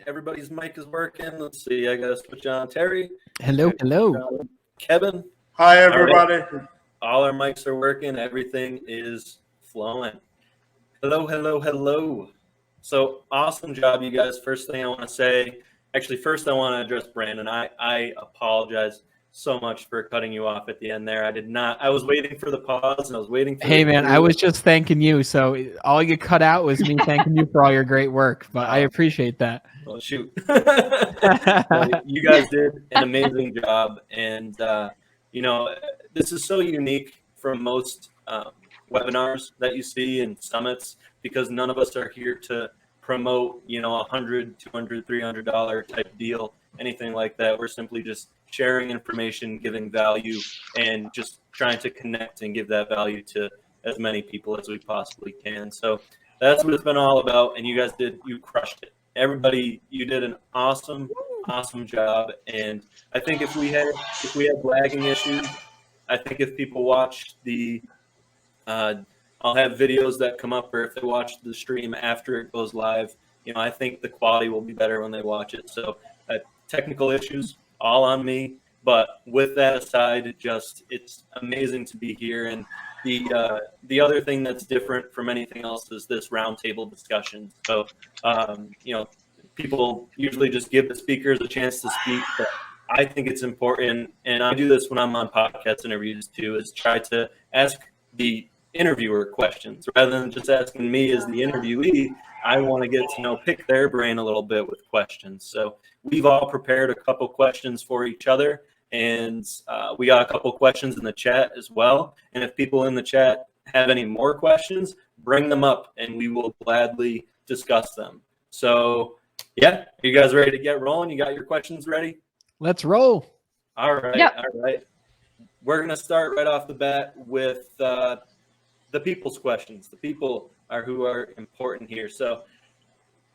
Everybody's mic is working. Let's see. I gotta switch on Terry. Hello, hello. Kevin. Hi, everybody. All our mics are working. Everything is flowing. Hello, hello, hello. So awesome job, you guys. First thing I want to say, actually, first I want to address Brandon. I apologize so much for cutting you off at the end there. I was waiting for the pause and I was waiting for Hey man, I was just thanking you. So all you cut out was me thanking you for all your great work, but I appreciate that. Well, shoot. Well, you guys did an amazing job. And, this is so unique from most webinars that you see and summits because none of us are here to promote, $100, $200, $300 type deal, anything like that. We're simply just sharing information, giving value, and just trying to connect and give that value to as many people as we possibly can. So that's what it's been all about. And you guys you crushed it. Everybody, you did an awesome job. And I think if we had lagging issues, I think if people watch I'll have videos that come up, or if they watch the stream after it goes live, I think the quality will be better when they watch it. So technical issues, all on me. But with that aside, it's amazing to be here. And the other thing that's different from anything else is this roundtable discussion. So, people usually just give the speakers a chance to speak, but I think it's important, and I do this when I'm on podcast interviews too, is try to ask the interviewer questions rather than just asking me as the interviewee. I want to get to pick their brain a little bit with questions. So we've all prepared a couple questions for each other, and we got a couple questions in the chat as well. And if people in the chat have any more questions, bring them up and we will gladly discuss them. So yeah, are you guys ready to get rolling? You got your questions ready? Let's roll. All right. Yep. All right. We're going to start right off the bat with the people's questions. The people are who are important here. So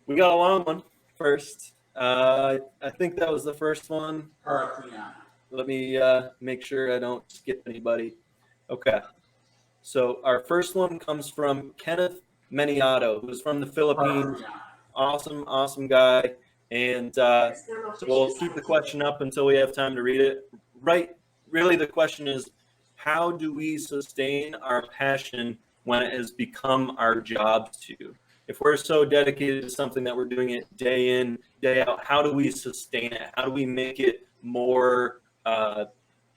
we got a long one first. I think that was the first one. Let me make sure I don't skip anybody. Okay. So our first one comes from Kenneth Meniato, who's from the Philippines. Awesome guy. And so we'll keep the question up until we have time to read it. Right. Really, the question is, how do we sustain our passion when it has become our job to? If we're so dedicated to something that we're doing it day in, day out, how do we sustain it? How do we make it more, how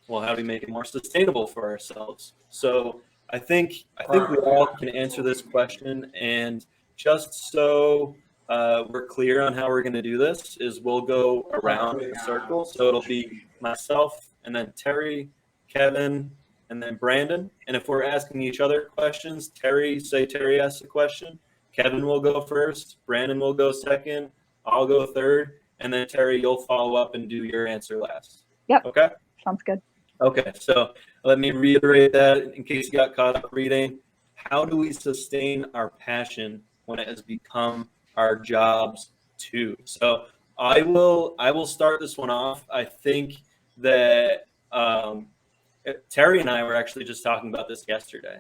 do we make it more sustainable for ourselves? So I think we all can answer this question. And just so we're clear on how we're going to do this, is we'll go around the circle. So it'll be myself, and then Terry, Kevin, and then Brandon. And if we're asking each other questions, Terry asks a question. Kevin will go first. Brandon will go second. I'll go third. And then Terry, you'll follow up and do your answer last. Yep. Okay? Sounds good. Okay. So let me reiterate that in case you got caught up reading. How do we sustain our passion when it has become our jobs too? So I will start this one off. I think that Terry and I were actually just talking about this yesterday.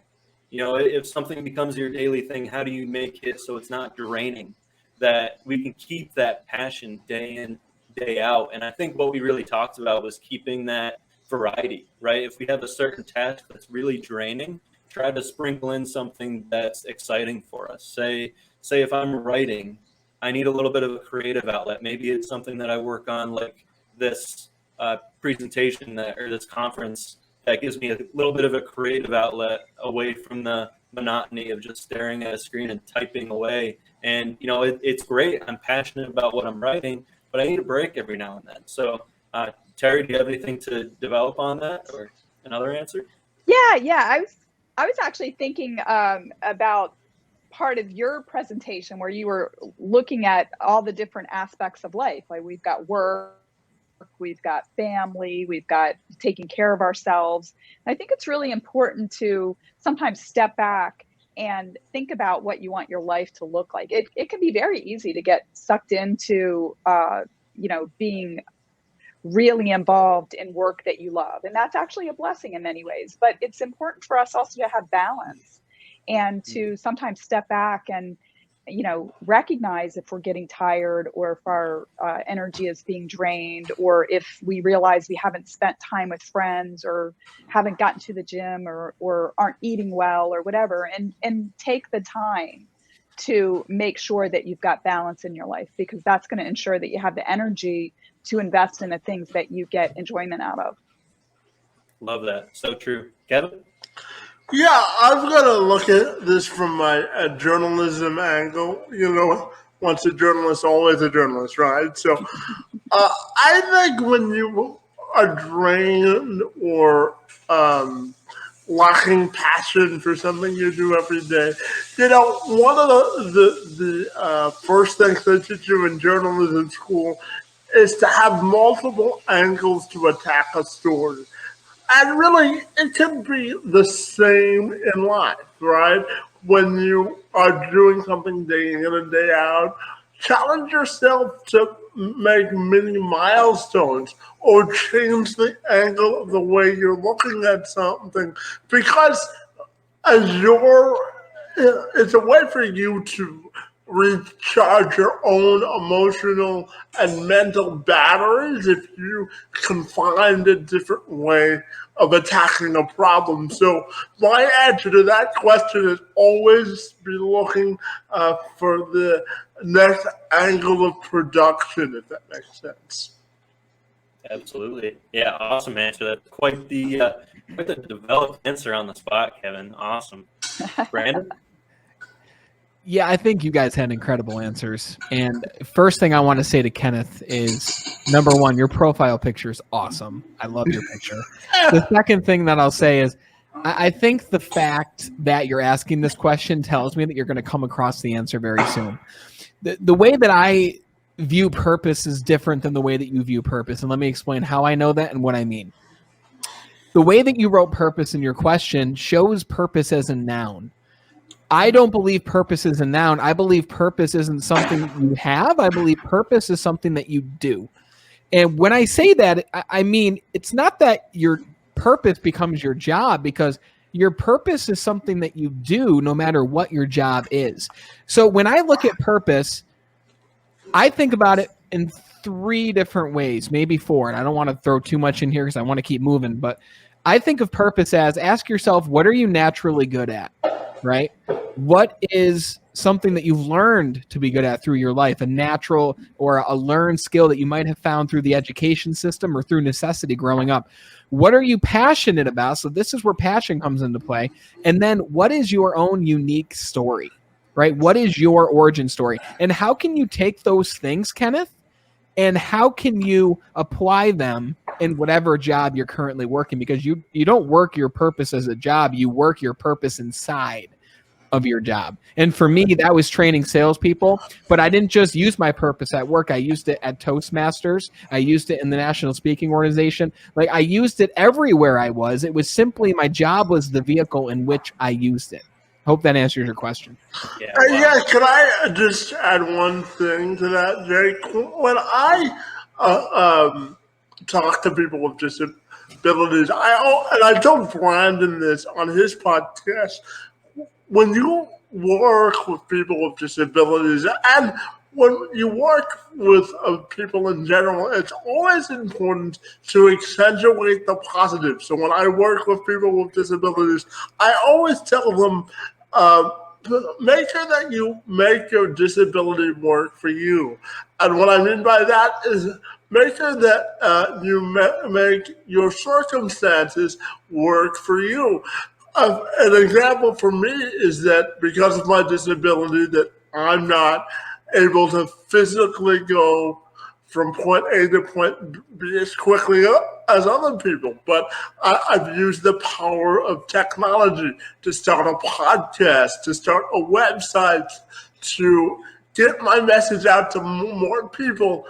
If something becomes your daily thing, how do you make it so it's not draining, that we can keep that passion day in, day out? And I think what we really talked about was keeping that variety, right? If we have a certain task that's really draining, try to sprinkle in something that's exciting for us. Say if I'm writing, I need a little bit of a creative outlet. Maybe it's something that I work on, like this presentation or this conference, that gives me a little bit of a creative outlet away from the monotony of just staring at a screen and typing away. And, it's great. I'm passionate about what I'm writing, but I need a break every now and then. So, Terry, do you have anything to develop on that, or another answer? Yeah. I was actually thinking about part of your presentation where you were looking at all the different aspects of life. Like we've got work, we've got family, we've got taking care of ourselves. And I think it's really important to sometimes step back and think about what you want your life to look like. It can be very easy to get sucked into, being really involved in work that you love. And that's actually a blessing in many ways. But it's important for us also to have balance and to sometimes step back and recognize if we're getting tired, or if our energy is being drained, or if we realize we haven't spent time with friends, or haven't gotten to the gym, or aren't eating well, or whatever, and take the time to make sure that you've got balance in your life, because that's going to ensure that you have the energy to invest in the things that you get enjoyment out of. Love that. So true. Kevin? Yeah, I've got to look at this from my journalism angle. Once a journalist, always a journalist, right? So I think when you are drained or lacking passion for something you do every day, one of the first things they teach you in journalism school is to have multiple angles to attack a story. And really, it can be the same in life, right? When you are doing something day in and day out, challenge yourself to make mini milestones or change the angle of the way you're looking at something, because it's a way for you to recharge your own emotional and mental batteries if you can find a different way of attacking a problem. So my answer to that question is always be looking for the next angle of production, if that makes sense. Absolutely. Yeah, awesome answer. That's quite the developed answer on the spot, Kevin. Awesome. Brandon? Yeah, I think you guys had incredible answers. And first thing I want to say to Kenneth is, number one, your profile picture is awesome. I love your picture. The second thing that I'll say is, I think the fact that you're asking this question tells me that you're going to come across the answer very soon. The way that I view purpose is different than the way that you view purpose. And let me explain how I know that and what I mean. The way that you wrote purpose in your question shows purpose as a noun. I don't believe purpose is a noun. I believe purpose isn't something you have. I believe purpose is something that you do. And when I say that, I mean, it's not that your purpose becomes your job, because your purpose is something that you do no matter what your job is. So when I look at purpose, I think about it in 3 different ways, maybe 4. And I don't want to throw too much in here because I want to keep moving. But I think of purpose as, ask yourself, what are you naturally good at, right? What is something that you've learned to be good at through your life, a natural or a learned skill that you might have found through the education system or through necessity growing up? What are you passionate about? So this is where passion comes into play. And then what is your own unique story, right? What is your origin story? And how can you take those things, Kenneth, and how can you apply them in whatever job you're currently working? Because you don't work your purpose as a job, you work your purpose inside of your job. And for me, that was training salespeople, but I didn't just use my purpose at work. I used it at Toastmasters. I used it in the National Speaking Organization. Like, I used it everywhere I was. It was simply, my job was the vehicle in which I used it. Hope that answers your question. Yeah, Yeah, can I just add one thing to that, Jake? When I talk to people with disabilities, and I told Brandon this on his podcast, when you work with people with disabilities, and when you work with people in general, it's always important to accentuate the positive. So when I work with people with disabilities, I always tell them, make sure that you make your disability work for you. And what I mean by that is, make sure that you make your circumstances work for you. An example for me is that because of my disability, that I'm not able to physically go from point A to point B as quickly as other people. But I've used the power of technology to start a podcast, to start a website, to get my message out to more people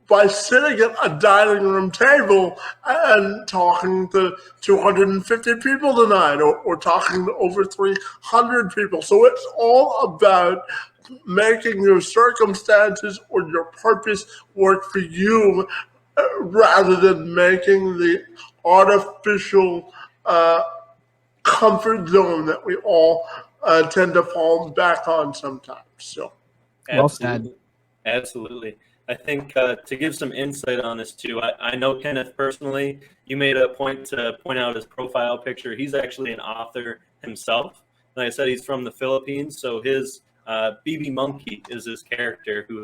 by sitting at a dining room table and talking to 250 people tonight, or talking to over 300 people. So it's all about making your circumstances or your purpose work for you, rather than making the artificial comfort zone that we all tend to fall back on sometimes. So, Well said. Absolutely. I think to give some insight on this too, I know Kenneth personally. You made a point to point out his profile picture. He's actually an author himself. Like I said, he's from the Philippines, so his BB monkey is his character. He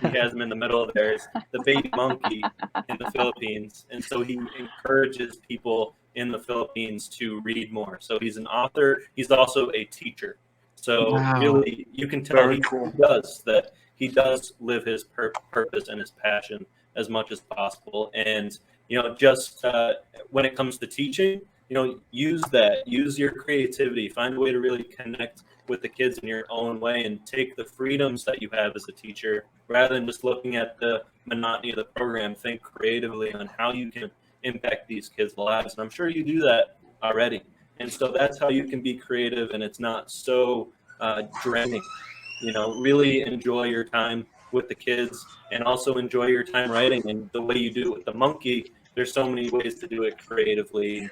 has him in the middle there. Is the baby monkey in the Philippines, and so he encourages people in the Philippines to read more. So he's an author. He's also a teacher. So Wow. really, you can tell Very he cool. does that. He does live his purpose and his passion as much as possible. And, just when it comes to teaching, use your creativity, find a way to really connect with the kids in your own way and take the freedoms that you have as a teacher rather than just looking at the monotony of the program. Think creatively on how you can impact these kids' lives. And I'm sure you do that already. And so that's how you can be creative and it's not so draining. Really enjoy your time with the kids and also enjoy your time writing. And the way you do it with the monkey, there's so many ways to do it creatively.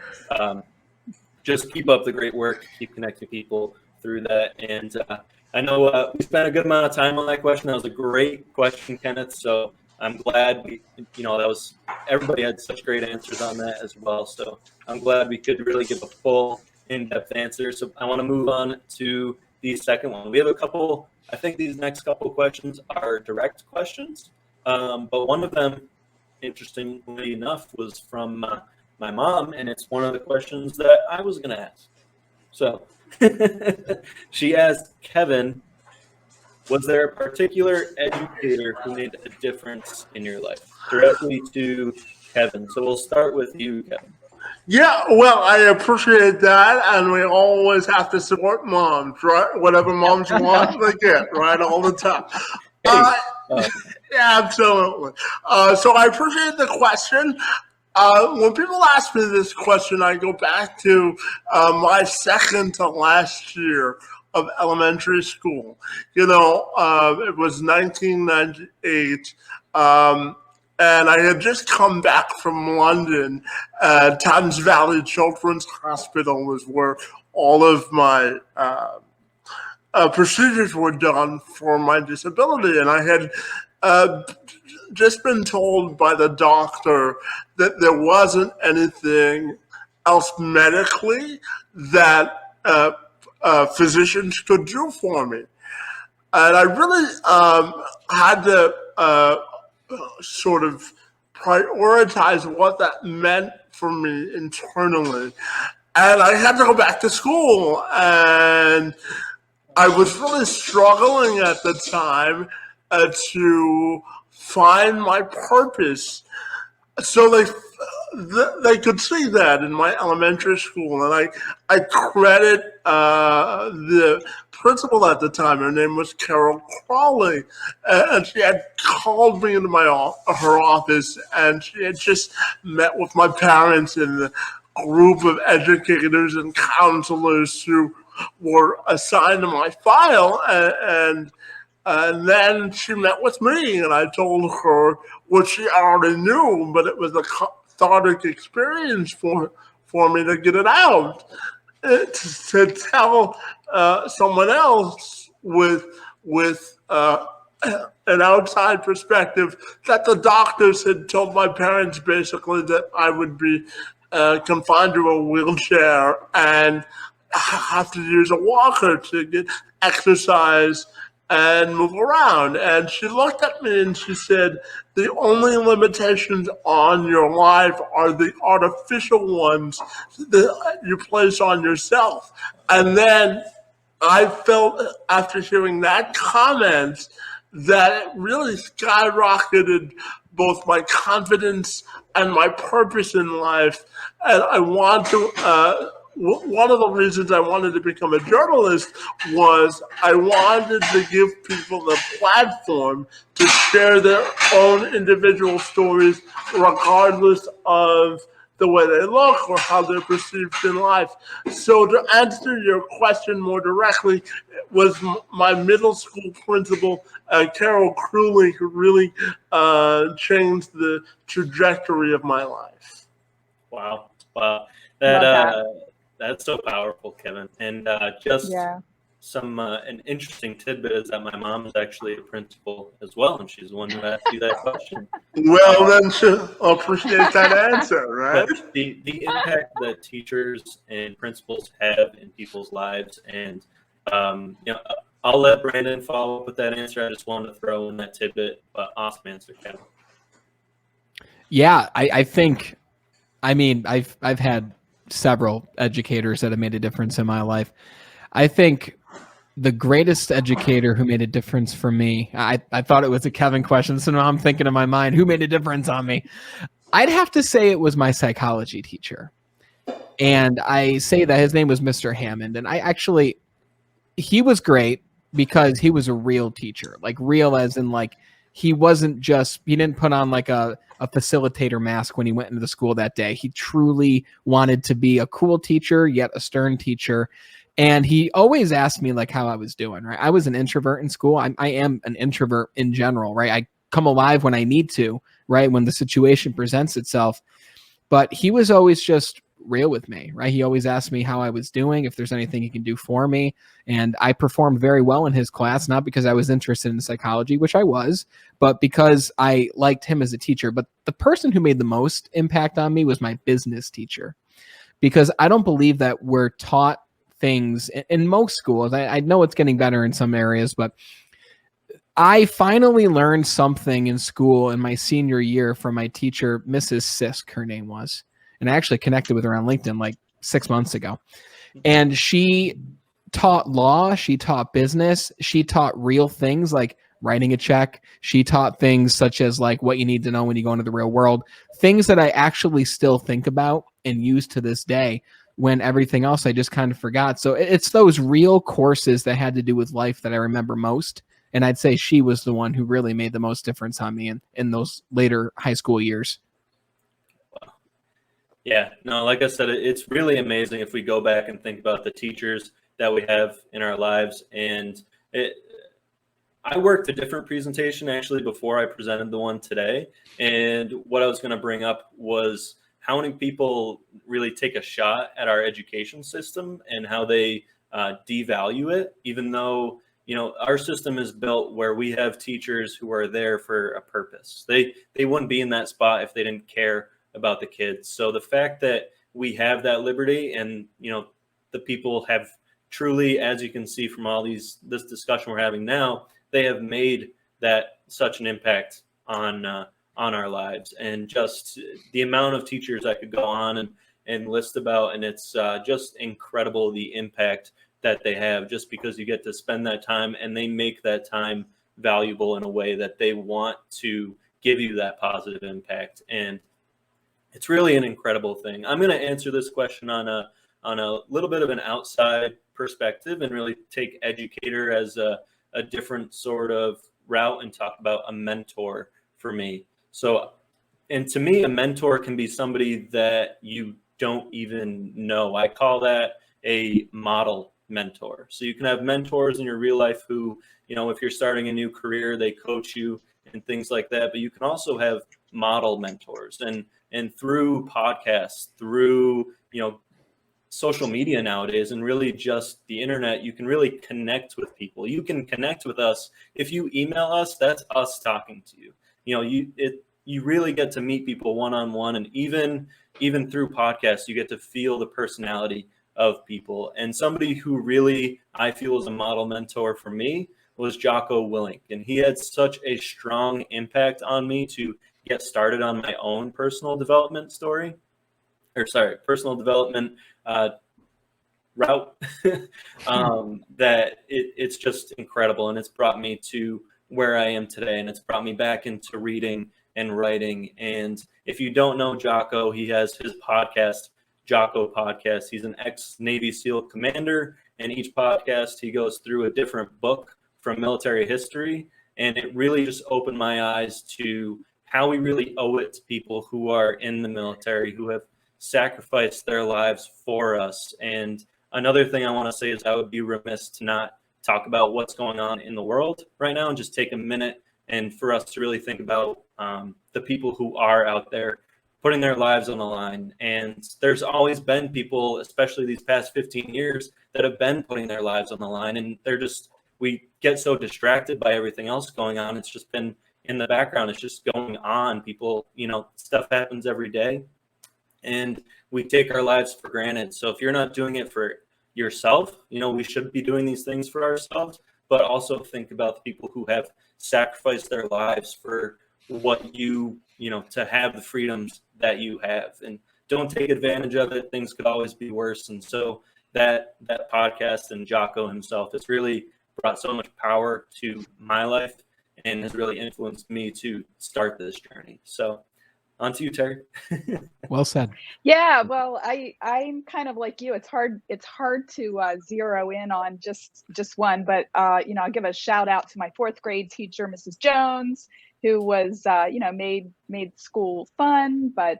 Just keep up the great work, keep connecting people through that. And I know we spent a good amount of time on that question. That was a great question, Kenneth. So I'm glad everybody had such great answers on that as well. So I'm glad we could really give a full in-depth answer. So I want to move on to the second one. We have a couple, I think these next couple questions are direct questions, but one of them, interestingly enough, was from my mom, and it's one of the questions that I was going to ask. So she asked Kevin, was there a particular educator who made a difference in your life? Directly to Kevin. So we'll start with you, Kevin. yeah, well, I appreciate that, and we always have to support moms, right? Whatever moms want, they get, right, all the time. Yeah, absolutely. So I appreciate the question. When people ask me this question, I go back to my second to last year of elementary school. It was 1998. And I had just come back from London. Thames Valley Children's Hospital was where all of my procedures were done for my disability. And I had just been told by the doctor that there wasn't anything else medically that physicians could do for me. And I really had to sort of prioritize what that meant for me internally. And I had to go back to school. And I was really struggling at the time to find my purpose. So they could see that in my elementary school. And I credit the principal at the time. Her name was Carol Crawley. And she had called me into her office, and she had just met with my parents and the group of educators and counselors who were assigned to my file. And then she met with me, and I told her what she already knew, but it was a cathartic experience for me to get it out, to tell someone else with an outside perspective that the doctors had told my parents basically that I would be confined to a wheelchair and have to use a walker to get exercise and move around. And she looked at me and she said, the only limitations on your life are the artificial ones that you place on yourself. And then I felt, after hearing that comment, that it really skyrocketed both my confidence and my purpose in life. And I want to, one of the reasons I wanted to become a journalist was I wanted to give people the platform to share their own individual stories, regardless of the way they look or how they're perceived in life. So to answer your question more directly, it was my middle school principal, Carol Crawley, who really changed the trajectory of my life. Wow. That's so powerful, Kevin. And an interesting tidbit is that my mom is actually a principal as well, and she's the one who asked you that question. Well, then she'll appreciate that answer, right? But the impact that teachers and principals have in people's lives, and I'll let Brandon follow up with that answer. I just wanted to throw in that tidbit, but awesome answer, Kevin. Yeah, I think, I mean, I've had several educators that have made a difference in my life. I think the greatest educator who made a difference for me, I thought it was a Kevin question, so now I'm thinking in my mind, who made a difference on me? I'd have to say it was my psychology teacher. And I say that his name was Mr. Hammond. And he was great because he was a real teacher, like real as in like, he didn't put on like a facilitator mask when he went into the school that day. He truly wanted to be a cool teacher, yet a stern teacher. And he always asked me like how I was doing, right? I was an introvert in school. I am an introvert in general, right? I come alive when I need to, right? When the situation presents itself. But he was always just real with me, right? He always asked me how I was doing, if there's anything he can do for me. And I performed very well in his class, not because I was interested in psychology, which I was, but because I liked him as a teacher. But the person who made the most impact on me was my business teacher, because I don't believe that we're taught things in most schools. I know it's getting better in some areas, but I finally learned something in school in my senior year from my teacher, Mrs. Sisk, her name was. And I actually connected with her on LinkedIn like 6 months ago. And she taught law, she taught business, she taught real things like writing a check. She taught things such as like what you need to know when you go into the real world, things that I actually still think about and use to this day, when everything else I just kind of forgot. So it's those real courses that had to do with life that I remember most. And I'd say she was the one who really made the most difference on me in those later high school years. Yeah, no, like I said, it's really amazing if we go back and think about the teachers that we have in our lives. And I worked a different presentation actually before I presented the one today. And what I was going to bring up was how many people really take a shot at our education system and how they devalue it, even though, our system is built where we have teachers who are there for a purpose. They wouldn't be in that spot if they didn't care about the kids. So the fact that we have that liberty and, the people have truly, as you can see from all this discussion we're having now, they have made that such an impact on our lives. And just the amount of teachers I could go on and list about, and it's just incredible the impact that they have, just because you get to spend that time and they make that time valuable in a way that they want to give you that positive impact. And it's really an incredible thing. I'm going to answer this question on a little bit of an outside perspective and really take Educator as a different sort of route and talk about a mentor for me. So, and to me, a mentor can be somebody that you don't even know. I call that a model mentor. So you can have mentors in your real life who, if you're starting a new career, they coach you and things like that. But you can also have model mentors, and through podcasts, through social media nowadays, and really just the internet, you can really connect with people. You can connect with us if you email us. That's us talking to you. You really get to meet people one-on-one, and even through podcasts, you get to feel the personality of people. And somebody who really I feel is a model mentor for me was Jocko Willink, and he had such a strong impact on me to get started on my own personal development route. That it's just incredible, and it's brought me to where I am today, and it's brought me back into reading and writing. And if you don't know Jocko, he has his podcast, Jocko Podcast. He's an ex-Navy SEAL commander, and each podcast he goes through a different book from military history, and it really just opened my eyes to how we really owe it to people who are in the military, who have sacrificed their lives for us. And another thing I want to say is I would be remiss to not talk about what's going on in the world right now and just take a minute and for us to really think about the people who are out there putting their lives on the line. And there's always been people, especially these past 15 years, that have been putting their lives on the line, and we get so distracted by everything else going on. It's just been in the background. It's just going on. People, stuff happens every day, and we take our lives for granted. So if you're not doing it for yourself, we should be doing these things for ourselves, but also think about the people who have sacrificed their lives for what to have the freedoms that you have, and don't take advantage of it. Things could always be worse. And so that podcast and Jocko himself has really brought so much power to my life and has really influenced me to start this journey. So on to you, Terry. Well said. Yeah, well, I'm kind of like you. It's hard to zero in on just one, but I'll give a shout out to my 4th grade teacher, Mrs. Jones, who was made school fun, but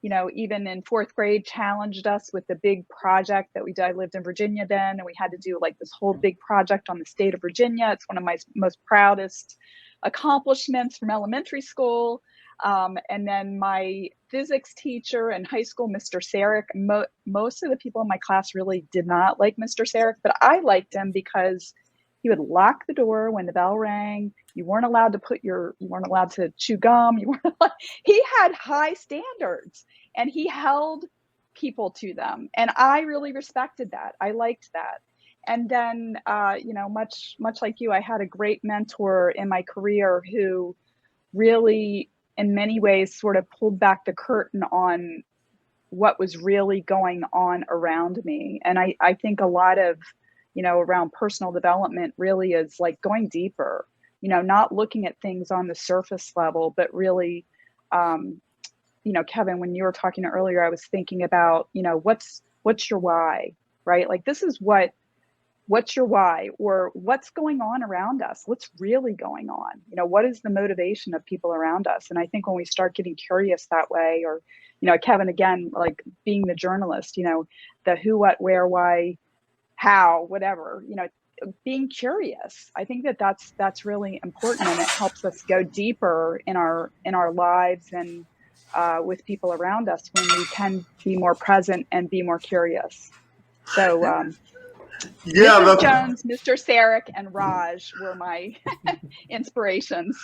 even in 4th grade challenged us with the big project that we did. I lived in Virginia then, and we had to do like this whole big project on the state of Virginia. It's one of my most proudest accomplishments from elementary school. And then my physics teacher in high school, Mr. Sarek, most of the people in my class really did not like Mr. Sarek, but I liked him because he would lock the door when the bell rang. You weren't allowed to chew gum. He had high standards, and he held people to them. And I really respected that. I liked that. And then, much like you, I had a great mentor in my career who really, in many ways, sort of pulled back the curtain on what was really going on around me. And I think a lot of, around personal development really is like going deeper, not looking at things on the surface level, but really, Kevin, when you were talking earlier, I was thinking about, what's your why, right? Like, this is what's your why, or what's going on around us? What's really going on? What is the motivation of people around us? And I think when we start getting curious that way, or, Kevin, again, like being the journalist, the who, what, where, why, how, whatever, being curious. I think that's really important, and it helps us go deeper in our lives and with people around us when we can be more present and be more curious. So, Yeah, Mrs. Jones, Mr. Sarek, and Raj were my inspirations.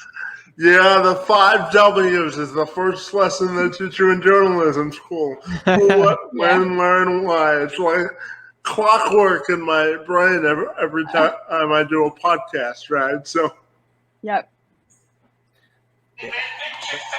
Yeah, the 5 W's is the first lesson they teach you in journalism school. Who, what, when, learn, why. It's like clockwork in my brain every time I do a podcast, right? So. Yep.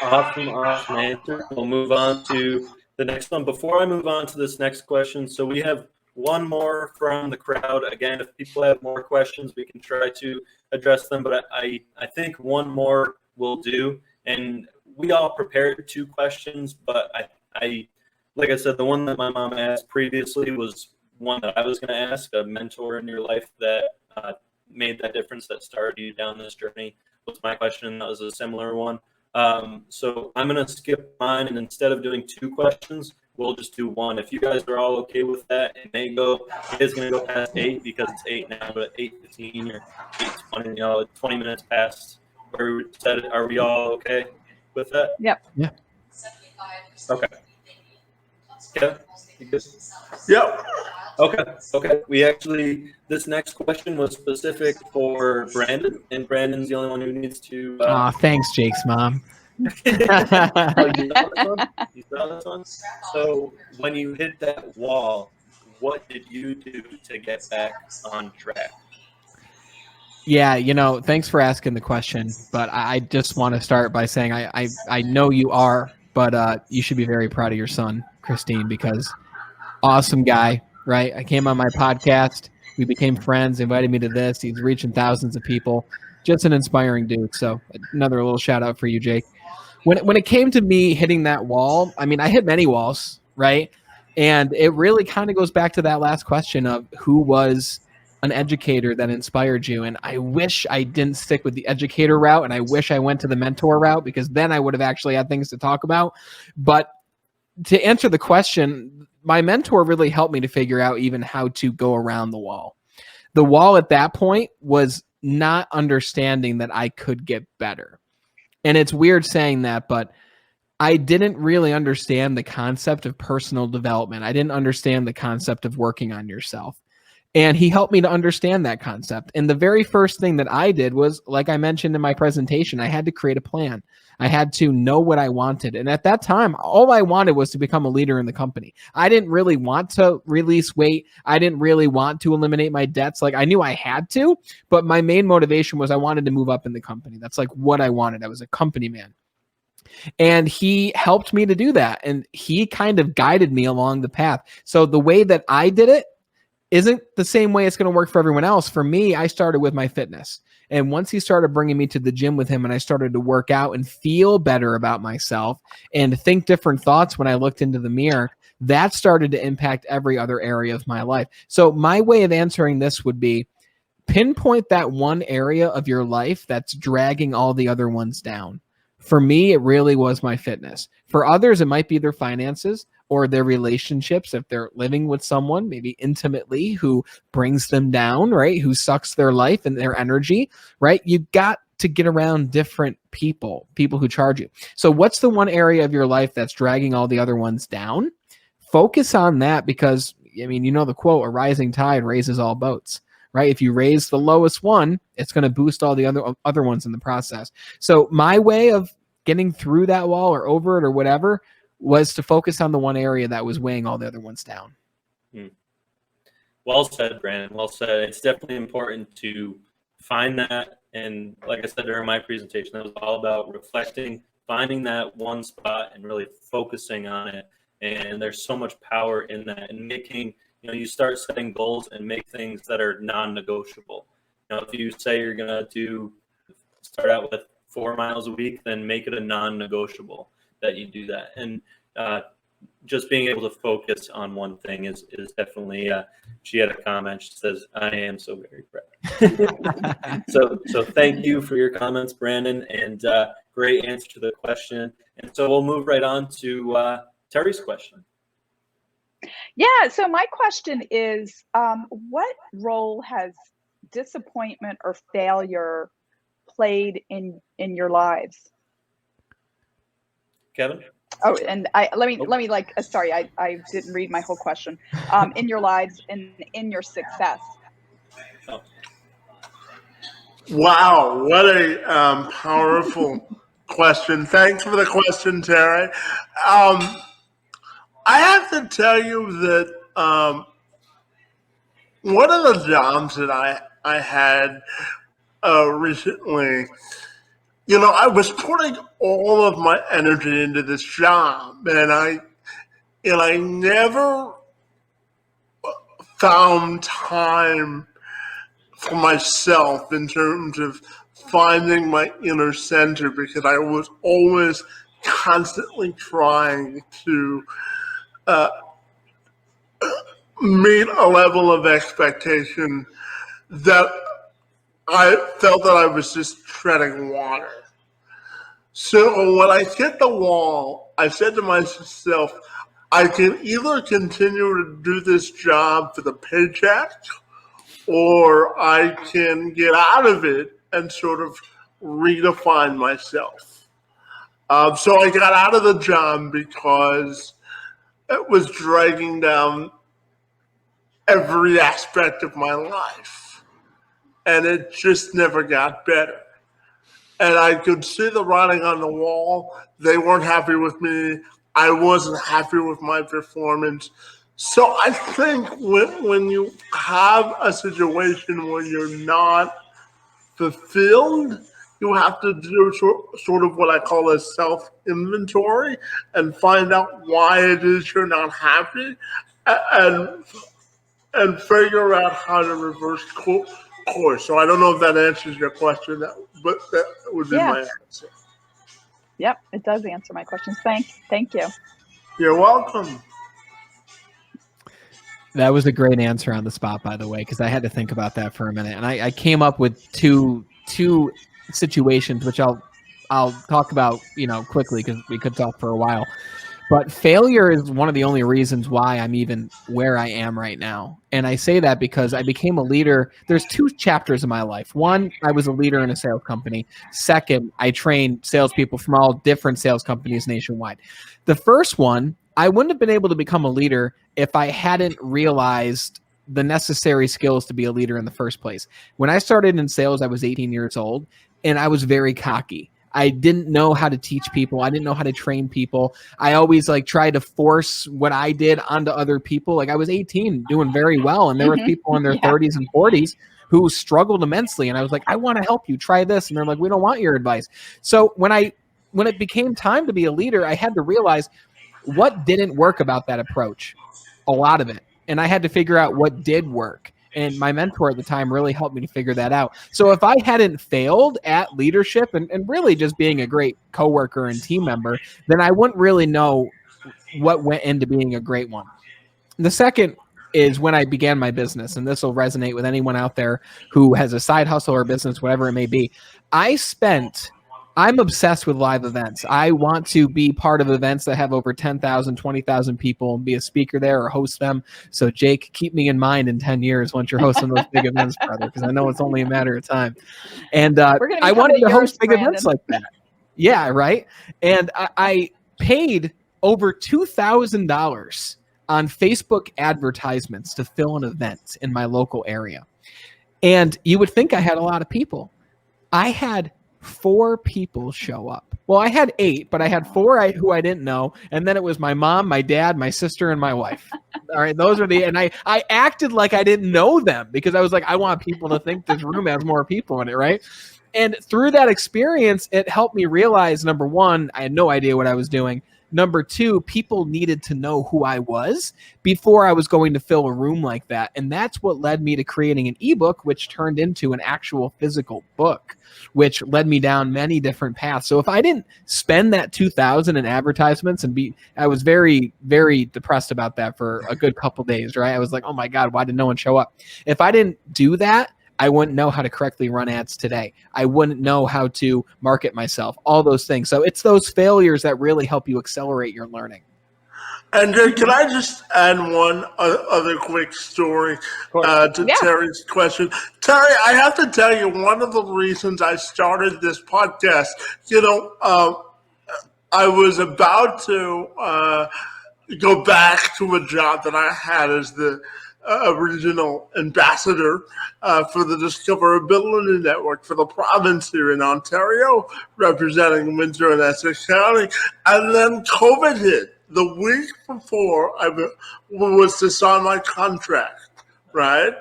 Awesome answer. We'll move on to the next one. Before I move on to this next question, so we have one more from the crowd. Again, if people have more questions, we can try to address them, but I think one more will do. And we all prepared 2 questions, but I like I said, the one that my mom asked previously was one that I was going to ask. A mentor in your life that made that difference, that started you down this journey, was my question. That was a similar one. So I'm going to skip mine, and instead of doing 2 questions, we'll just do 1. If you guys are all okay with that, it is going to go past 8 because it's 8 now, but 8:15 or 8:20, 20 minutes past where we said it. Are we all okay with that? Yep. Yeah. Okay. Yeah. You good? Yep. Okay. This next question was specific for Brandon, and Brandon's the only one who needs to. Thanks, Jake's mom. You saw this one? So when you hit that wall, what did you do to get back on track? Yeah, thanks for asking the question, but I just want to start by saying I know you are, but you should be very proud of your son, Christine, because awesome guy, right? I came on my podcast. We became friends, invited me to this. He's reaching thousands of people. Just an inspiring dude. So another little shout out for you, Jake. When it came to me hitting that wall, I mean, I hit many walls, right? And it really kind of goes back to that last question of who was an educator that inspired you. And I wish I didn't stick with the educator route, and I wish I went to the mentor route, because then I would have actually had things to talk about. But to answer the question, my mentor really helped me to figure out even how to go around the wall. The wall at that point was not understanding that I could get better. And it's weird saying that, but I didn't really understand the concept of personal development. I didn't understand the concept of working on yourself. And he helped me to understand that concept. And the very first thing that I did was, like I mentioned in my presentation, I had to create a plan. I had to know what I wanted. And at that time, all I wanted was to become a leader in the company. I didn't really want to release weight. I didn't really want to eliminate my debts. Like, I knew I had to, but my main motivation was I wanted to move up in the company. That's like what I wanted. I was a company man. And he helped me to do that. And he kind of guided me along the path. So the way that I did it isn't the same way it's going to work for everyone else. For me, I started with my fitness. And once he started bringing me to the gym with him and I started to work out and feel better about myself and think different thoughts when I looked into the mirror, that started to impact every other area of my life. So my way of answering this would be pinpoint that one area of your life that's dragging all the other ones down. For me, it really was my fitness. For others, it might be their finances or their relationships. If they're living with someone, maybe intimately, who brings them down, right? Who sucks their life and their energy, right? You got to get around different people who charge you. So what's the one area of your life that's dragging all the other ones down? Focus on that, because, I mean, you know the quote, a rising tide raises all boats. Right? If you raise the lowest one, it's going to boost all the other ones in the process. So my way of getting through that wall or over it or whatever was to focus on the one area that was weighing all the other ones down. Well said, Brandon. Well said. It's definitely important to find that. And like I said during my presentation, that was all about reflecting, finding that one spot and really focusing on it. And there's so much power in that, and making, you start setting goals and make things that are non-negotiable. If you say you're going to start out with 4 miles a week, then make it a non-negotiable that you do that. And just being able to focus on one thing is definitely, she had a comment. She says, I am so very proud. So thank you for your comments, Brandon, and great answer to the question. And so we'll move right on to Terry's question. Yeah, so my question is, what role has disappointment or failure played in your lives? Kevin? Oh, and let me sorry, I didn't read my whole question. In your lives and in your success. Oh. Wow, what a powerful question. Thanks for the question, Terry. I have to tell you that one of the jobs that I had recently, I was putting all of my energy into this job, and I never found time for myself in terms of finding my inner center, because I was always constantly trying to meet a level of expectation that I felt that I was just treading water. So when I hit the wall, I said to myself, I can either continue to do this job for the paycheck, or I can get out of it and sort of redefine myself. So I got out of the job because it was dragging down every aspect of my life, and it just never got better. And I could see the writing on the wall. They weren't happy with me. I wasn't happy with my performance. So I think when you have a situation where you're not fulfilled, you have to do sort of what I call a self-inventory and find out why it is you're not happy, and figure out how to reverse course. So I don't know if that answers your question, but that would be my answer. Yep, it does answer my questions. Thank you. You're welcome. That was a great answer on the spot, by the way, because I had to think about that for a minute. And I came up with two situations, which I'll talk about, quickly, because we could talk for a while. But failure is one of the only reasons why I'm even where I am right now. And I say that because I became a leader. There's 2 chapters in my life. One, I was a leader in a sales company. Second, I trained salespeople from all different sales companies nationwide. The first one, I wouldn't have been able to become a leader if I hadn't realized the necessary skills to be a leader in the first place. When I started in sales, I was 18 years old, and I was very cocky. I didn't know how to teach people. I didn't know how to train people. I always like tried to force what I did onto other people. Like I was 18 doing very well, and there were people in their 30s and 40s who struggled immensely. And I was like, I want to help you, try this. And they're like, we don't want your advice. So when it became time to be a leader, I had to realize what didn't work about that approach, a lot of it. And I had to figure out what did work. And my mentor at the time really helped me to figure that out. So if I hadn't failed at leadership and really just being a great coworker and team member, then I wouldn't really know what went into being a great one. The second is when I began my business, and this will resonate with anyone out there who has a side hustle or business, whatever it may be. I'm obsessed with live events. I want to be part of events that have over 10,000, 20,000 people and be a speaker there or host them. So Jake, keep me in mind in 10 years once you're hosting those big events, brother, because I know it's only a matter of time. And I wanted to host big events like that. Yeah, right. And I paid over $2,000 on Facebook advertisements to fill an event in my local area. And you would think I had a lot of people. I had 4 people show up. Well, I had 8, but I had 4 who I didn't know. And then it was my mom, my dad, my sister, and my wife. All right. And I acted like I didn't know them because I was like, I want people to think this room has more people in it. Right. And through that experience, it helped me realize, number one, I had no idea what I was doing. Number 2, people needed to know who I was before I was going to fill a room like that. And that's what led me to creating an ebook, which turned into an actual physical book, which led me down many different paths. So if I didn't spend that $2,000 in advertisements I was very, very depressed about that for a good couple days, right? I was like, oh my God, why did no one show up? If I didn't do that, I wouldn't know how to correctly run ads today. I wouldn't know how to market myself, all those things. So it's those failures that really help you accelerate your learning. And can I just add one other quick story to Terry's question? Terry, I have to tell you, one of the reasons I started this podcast, I was about to go back to a job that I had as the regional ambassador for the Discoverability Network for the province here in Ontario, representing Windsor and Essex County. And then COVID hit the week before I was to sign my contract, right?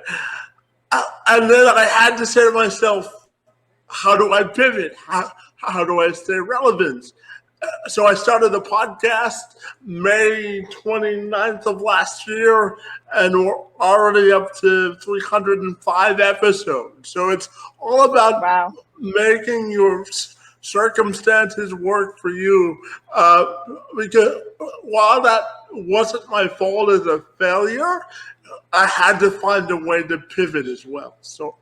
And then I had to say to myself, how do I pivot? How do I stay relevant? So I started the podcast May 29th of last year, and we're already up to 305 episodes. So it's all about making your circumstances work for you. Because while that wasn't my fault as a failure, I had to find a way to pivot as well. So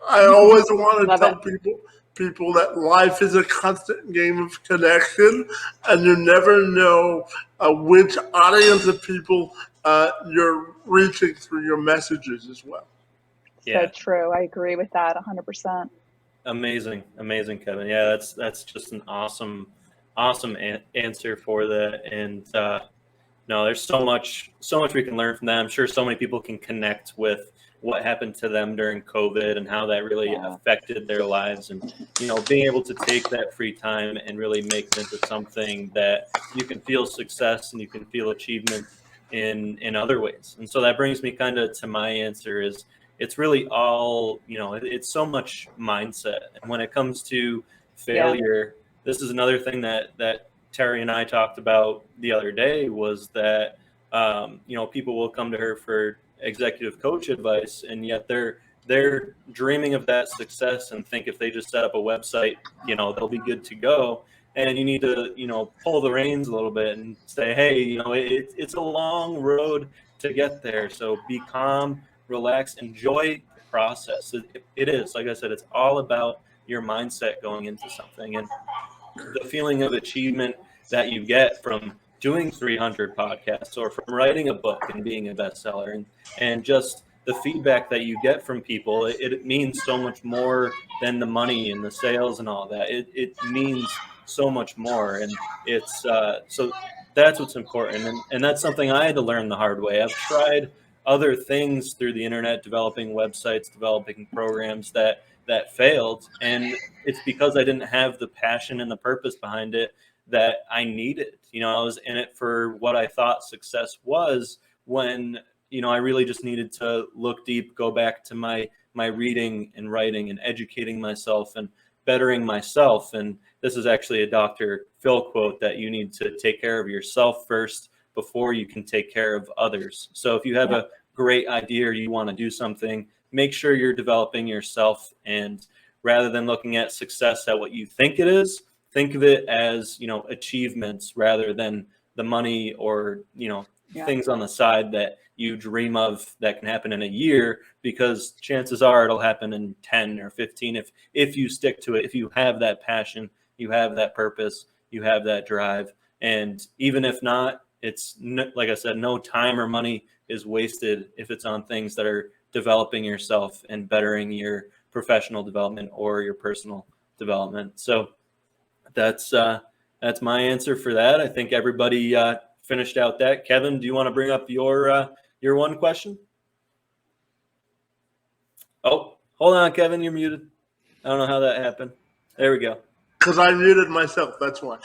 I always want to tell people that life is a constant game of connection, and you never know which audience of people you're reaching through your messages as well. So true. I agree with that 100%. Amazing, Kevin. Yeah, that's just an awesome answer for that. And no, there's so much we can learn from that. I'm sure so many people can connect with what happened to them during COVID and how that really affected their lives, and being able to take that free time and really make it into something that you can feel success and you can feel achievement in other ways. And so that brings me kind of to my answer is it's really all, it's so much mindset. And when it comes to failure, this is another thing that Terry and I talked about the other day was that, people will come to her for executive coach advice, and yet they're dreaming of that success and think if they just set up a website, they'll be good to go. And you need to, pull the reins a little bit and say, hey, it's a long road to get there. So be calm, relax, enjoy the process. It is, like I said, it's all about your mindset going into something, and the feeling of achievement that you get from doing 300 podcasts or from writing a book and being a bestseller, and just the feedback that you get from people, it means so much more than the money and the sales and all that. It means so much more. And it's so that's what's important. And that's something I had to learn the hard way. I've tried other things through the internet, developing websites, developing programs that failed. And it's because I didn't have the passion and the purpose behind it that I needed. I was in it for what I thought success was, when, I really just needed to look deep, go back to my reading and writing and educating myself and bettering myself. And this is actually a Dr. Phil quote, that you need to take care of yourself first before you can take care of others. So if you have a great idea or you want to do something, make sure you're developing yourself. And rather than looking at success at what you think it is, think of it as, achievements rather than the money or, things on the side that you dream of that can happen in a year, because chances are it'll happen in 10 or 15 if you stick to it, if you have that passion, you have that purpose, you have that drive. And even if not, it's like I said, no time or money is wasted if it's on things that are developing yourself and bettering your professional development or your personal development. So that's my answer for that. I think everybody finished out that. Kevin, do you want to bring up your one question? Oh, hold on, Kevin, you're muted. I don't know how that happened. There we go. Because I muted myself, that's why.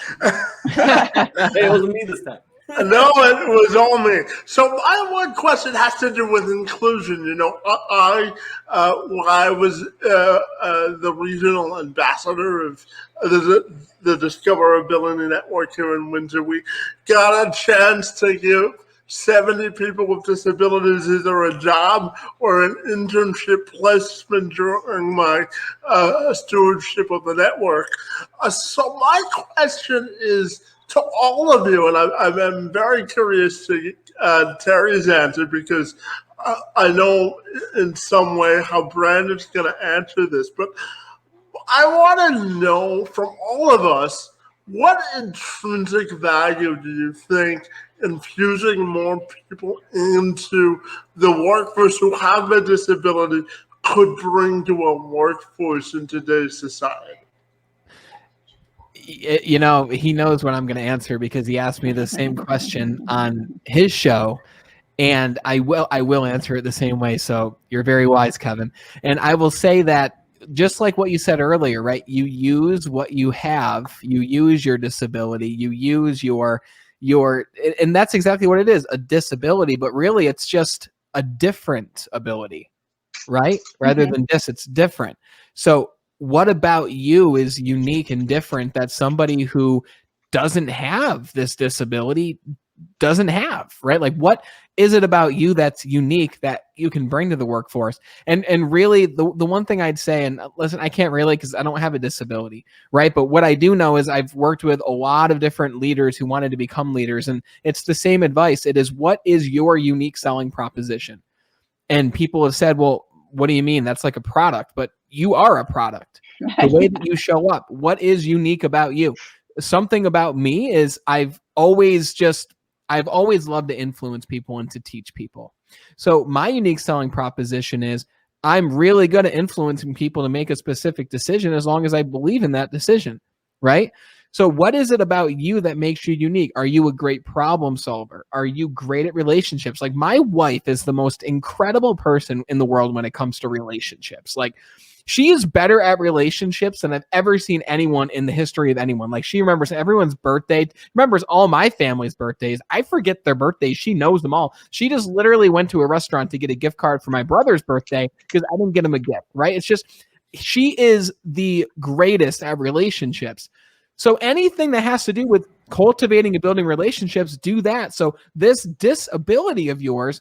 Hey, it wasn't me this time. No, it was all me. So my one question has to do with inclusion. When I was the regional ambassador of the Discoverability Network here in Windsor, we got a chance to give 70 people with disabilities either a job or an internship placement during my stewardship of the network. So my question is to all of you, and I'm very curious to Terry's answer, because I know in some way how Brandon's going to answer this, but I want to know from all of us, what intrinsic value do you think infusing more people into the workforce who have a disability could bring to a workforce in today's society? He knows what I'm going to answer, because he asked me the same question on his show, and I will answer it the same way. So you're very wise, Kevin. And I will say that, just like what you said earlier, right? You use what you have, you use your disability, you use your, and that's exactly what it is, a disability, but really it's just a different ability, right? Rather than it's different. So what about you is unique and different that somebody who doesn't have this disability doesn't have, right? Like, what is it about you that's unique that you can bring to the workforce? And really the one thing I'd say, and listen, I can't really, because I don't have a disability, right? But what I do know is I've worked with a lot of different leaders who wanted to become leaders, and it's the same advice. It is, what is your unique selling proposition? And people have said, well, what do you mean? That's like a product, but you are a product. The way that you show up, what is unique about you? Something about me is I've always loved to influence people and to teach people. So my unique selling proposition is I'm really good at influencing people to make a specific decision as long as I believe in that decision, right? So what is it about you that makes you unique? Are you a great problem solver? Are you great at relationships? Like, my wife is the most incredible person in the world when it comes to relationships. Like, she is better at relationships than I've ever seen anyone in the history of anyone. Like, she remembers everyone's birthday, remembers all my family's birthdays. I forget their birthdays. She knows them all. She just literally went to a restaurant to get a gift card for my brother's birthday because I didn't get him a gift, right? It's just, she is the greatest at relationships. So anything that has to do with cultivating and building relationships, do that. So this disability of yours,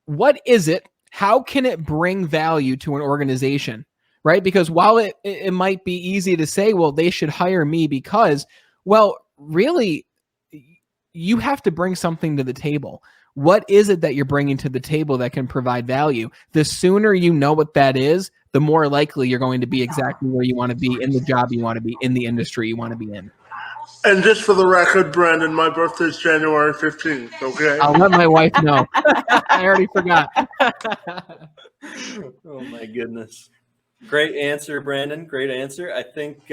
what is it? How can it bring value to an organization, right? Because while it might be easy to say, well, they should hire me because, well, really, you have to bring something to the table. What is it that you're bringing to the table that can provide value? The sooner you know what that is, the more likely you're going to be exactly where you want to be, in the job you want to be, in the industry you want to be in. And just for the record, Brandon, my birthday is January 15th, okay? I'll let my wife know. I already forgot. Oh, my goodness. Great answer, Brandon. Great answer. I think,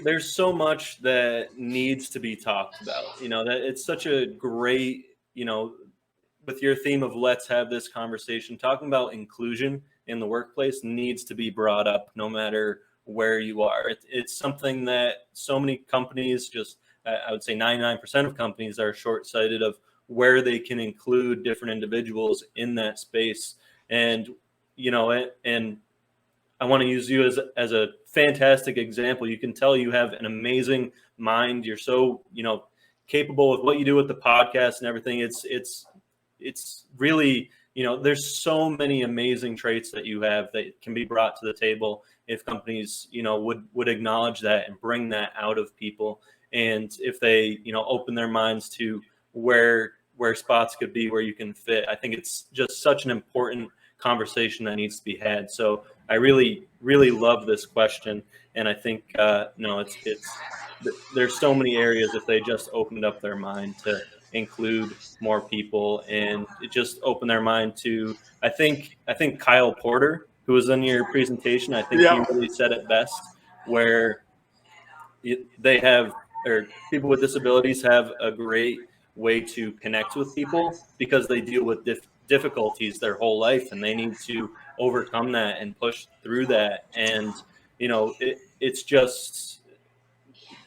there's so much that needs to be talked about, that it's such a great, with your theme of let's have this conversation, talking about inclusion in the workplace needs to be brought up no matter where you are. It's something that so many companies, just I would say 99% of companies, are short-sighted of where they can include different individuals in that space. And and I want to use you as a fantastic example. You can tell you have an amazing mind. You're so capable with what you do with the podcast and everything. It's really, there's so many amazing traits that you have that can be brought to the table if companies, would acknowledge that and bring that out of people. And if they, open their minds to where spots could be where you can fit, I think it's just such an important conversation that needs to be had. So I really, really love this question. And I think, there's so many areas if they just opened up their mind to include more people, and it just opened their mind to, I think Kyle Porter, who was in your presentation, I think he really said it best, where they have, or people with disabilities have a great way to connect with people because they deal with difficulties their whole life, and they need to overcome that and push through that. And it's just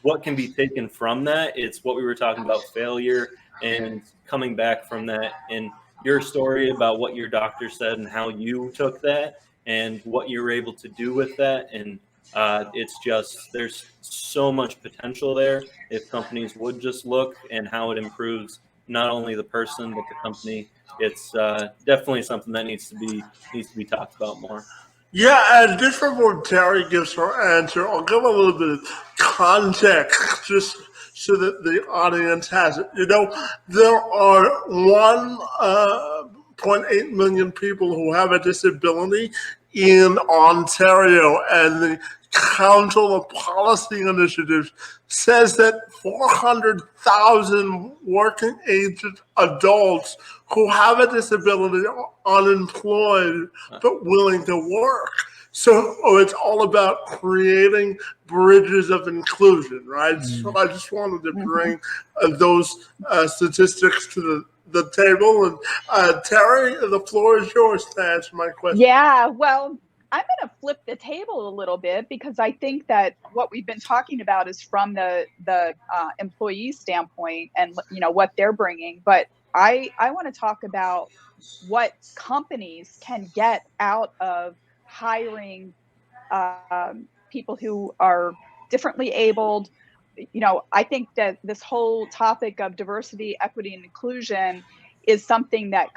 what can be taken from that. It's what we were talking about, failure and coming back from that, and your story about what your doctor said and how you took that and what you were able to do with that. And it's just, there's so much potential there if companies would just look, and how it improves not only the person but the company. It's definitely something that needs to be talked about more. Yeah, and just before Terry gives her answer, I'll give a little bit of context just so that the audience has it. There are 1.8 million people who have a disability in Ontario, and the Council of Policy Initiatives says that 400,000 working age adults who have a disability are unemployed but willing to work. So it's all about creating bridges of inclusion, right? So I just wanted to bring those statistics to the table. And Terry, the floor is yours to answer my question. Yeah, well, I'm going to flip the table a little bit, because I think that what we've been talking about is from the employee standpoint and what they're bringing. But I want to talk about what companies can get out of hiring people who are differently abled. I think that this whole topic of diversity, equity, and inclusion is something that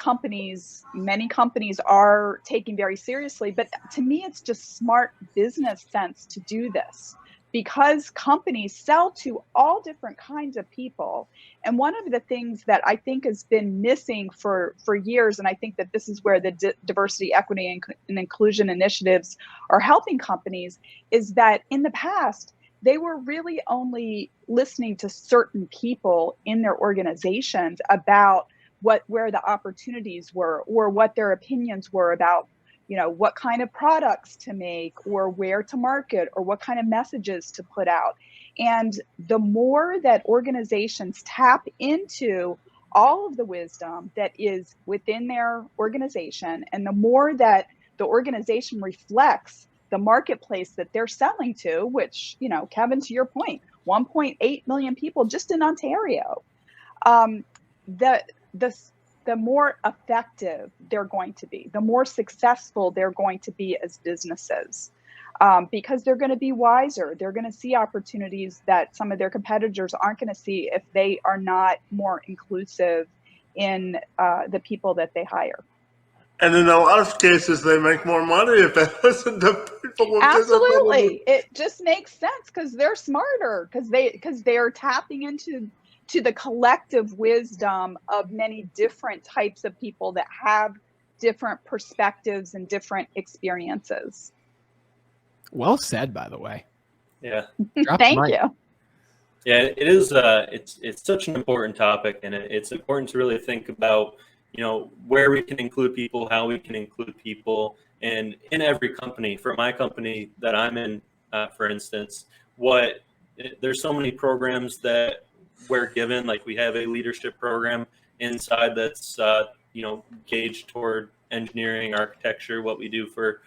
many companies are taking very seriously. But to me, it's just smart business sense to do this, because companies sell to all different kinds of people. And one of the things that I think has been missing for years, and I think that this is where the diversity, equity, and inclusion initiatives are helping companies, is that in the past, they were really only listening to certain people in their organizations about where the opportunities were, or what their opinions were about, what kind of products to make, or where to market, or what kind of messages to put out. And the more that organizations tap into all of the wisdom that is within their organization, and the more that the organization reflects the marketplace that they're selling to, which, Kevin, to your point, 1.8 million people just in Ontario, the more effective they're going to be, the more successful they're going to be as businesses, because they're going to be wiser. They're going to see opportunities that some of their competitors aren't going to see if they are not more inclusive in the people that they hire. And in a lot of cases, they make more money if they listen to people with disabilities. Absolutely. It just makes sense, because they're smarter, because they are tapping into the collective wisdom of many different types of people that have different perspectives and different experiences. Well said, by the way. Yeah. Thank you. Yeah, it is. It's such an important topic, and it's important to really think about, where we can include people, how we can include people, and in every company. For my company that I'm in, for instance, there's so many programs that we're given. Like, we have a leadership program inside that's gauge toward engineering, architecture, what we do for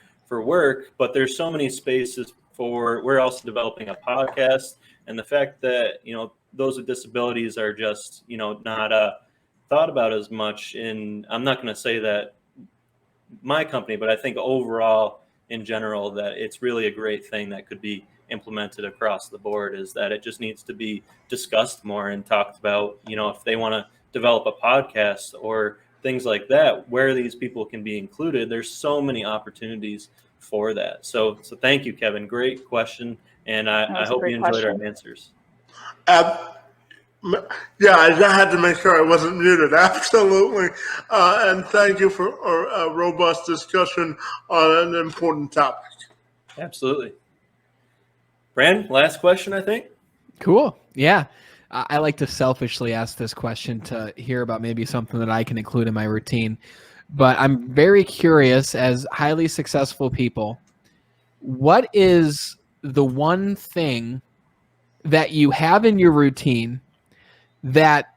work, but there's so many spaces we're also developing a podcast, and the fact that, those with disabilities are just, not thought about as much I'm not going to say that my company, but I think overall in general that it's really a great thing that could be implemented across the board, is that it just needs to be discussed more and talked about, if they want to develop a podcast or things like that, where these people can be included. There's so many opportunities for that. So thank you, Kevin. Great question. And I hope you enjoyed our answers. Yeah, I had to make sure I wasn't muted. Absolutely. And thank you for a robust discussion on an important topic. Absolutely. Brandon, last question, I think. Cool. Yeah. I like to selfishly ask this question to hear about maybe something that I can include in my routine. But I'm very curious, as highly successful people, what is the one thing that you have in your routine that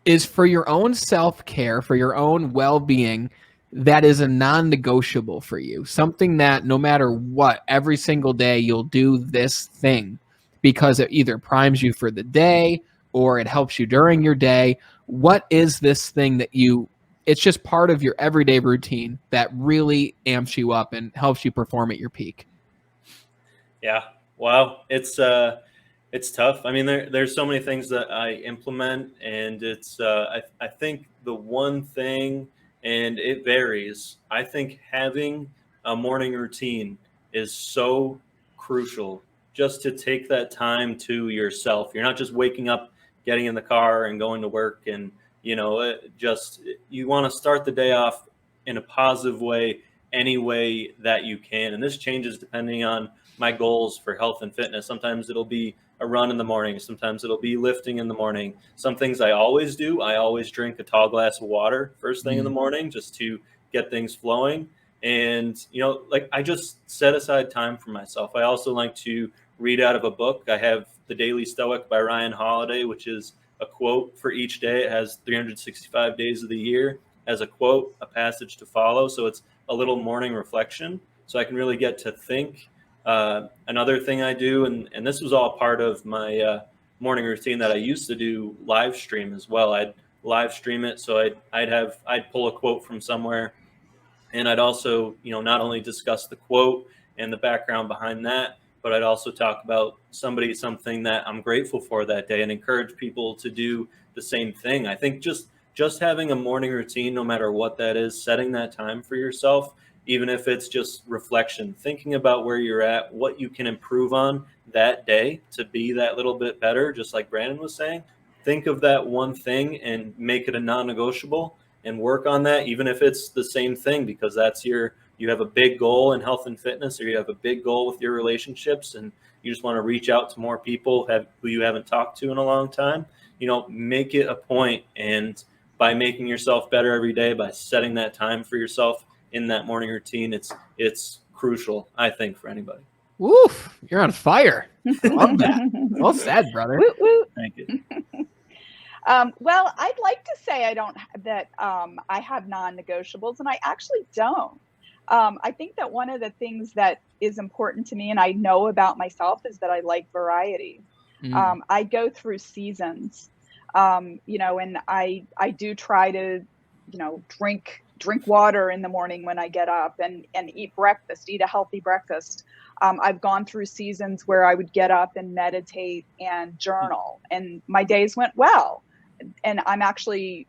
is for your own self-care, for your own well-being, that is a non-negotiable for you? Something that no matter what, every single day you'll do this thing because it either primes you for the day or it helps you during your day. What is this thing that it's just part of your everyday routine that really amps you up and helps you perform at your peak? Yeah. Wow. It's tough. I mean, there's so many things that I implement, and it's I think the one thing, and it varies, I think having a morning routine is so crucial, just to take that time to yourself. You're not just waking up, getting in the car and going to work, and you want to start the day off in a positive way, any way that you can. And this changes depending on my goals for health and fitness. Sometimes it'll be a run in the morning. Sometimes it'll be lifting in the morning. Some things I always do. I always drink a tall glass of water first thing in the morning, just to get things flowing. And, I just set aside time for myself. I also like to read out of a book. I have The Daily Stoic by Ryan Holiday, which is a quote for each day. It has 365 days of the year as a quote, a passage to follow. So it's a little morning reflection. So I can really get to think. Another thing I do, and this was all part of my morning routine that I used to do, live stream as well. I'd live stream it. So I'd pull a quote from somewhere, and I'd also, not only discuss the quote and the background behind that, but I'd also talk about something that I'm grateful for that day, and encourage people to do the same thing. I think just having a morning routine, no matter what that is, setting that time for yourself, even if it's just reflection, thinking about where you're at, what you can improve on that day to be that little bit better, just like Brandon was saying. Think of that one thing and make it a non-negotiable, and work on that, even if it's the same thing, because you have a big goal in health and fitness, or you have a big goal with your relationships, and you just want to reach out to more people who you haven't talked to in a long time. Make it a point, and by making yourself better every day, by setting that time for yourself in that morning routine, it's crucial, I think, for anybody. Woof, you're on fire. Love that. Well said, brother. Woo, woo. Thank you. Well, I'd like to say I have non-negotiables, and I actually don't. I think that one of the things that is important to me, and I know about myself, is that I like variety. I go through seasons, and I do try to, drink water in the morning when I get up, and eat a healthy breakfast. I've gone through seasons where I would get up and meditate and journal, and my days went well. And I've kind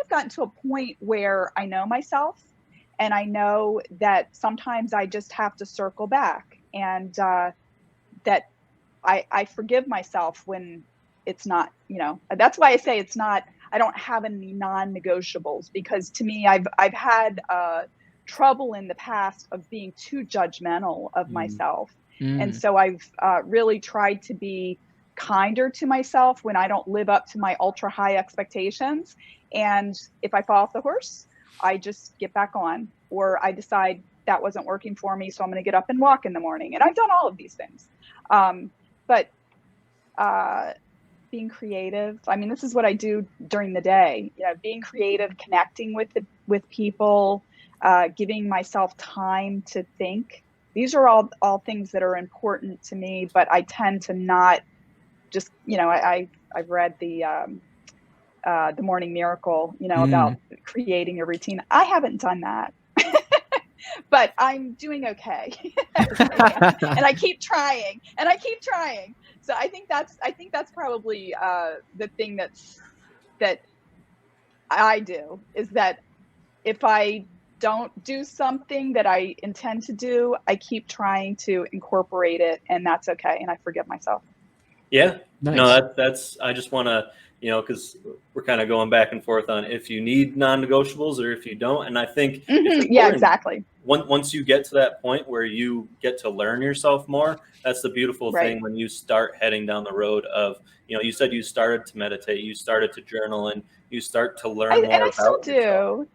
of gotten to a point where I know myself, and I know that sometimes I just have to circle back, and that I forgive myself when it's not, that's why I say it's not, I don't have any non-negotiables, because to me, I've had trouble in the past of being too judgmental of myself. And so I've really tried to be kinder to myself when I don't live up to my ultra high expectations. And if I fall off the horse, I just get back on, or I decide that wasn't working for me, so I'm going to get up and walk in the morning. And I've done all of these things. But being creative. I mean, this is what I do during the day. You know, being creative, connecting with people, giving myself time to think. These are all things that are important to me, but I tend to not just, you know, I've read the Morning Miracle, you know, about creating a routine. I haven't done that, but I'm doing okay. And I keep trying. So I think that's probably the thing that I do, is that if I don't do something that I intend to do, I keep trying to incorporate it, and that's okay. And I forgive myself. Yeah. Nice. No, that's, I just want to, you know, because we're kind of going back and forth on if you need non-negotiables or if you don't. And I think it's Yeah, exactly. Once you get to that point where you get to learn yourself more, that's the beautiful thing when you start heading down the road of, you know, you said you started to meditate, you started to journal, and you start to learn more and I about still yourself. do.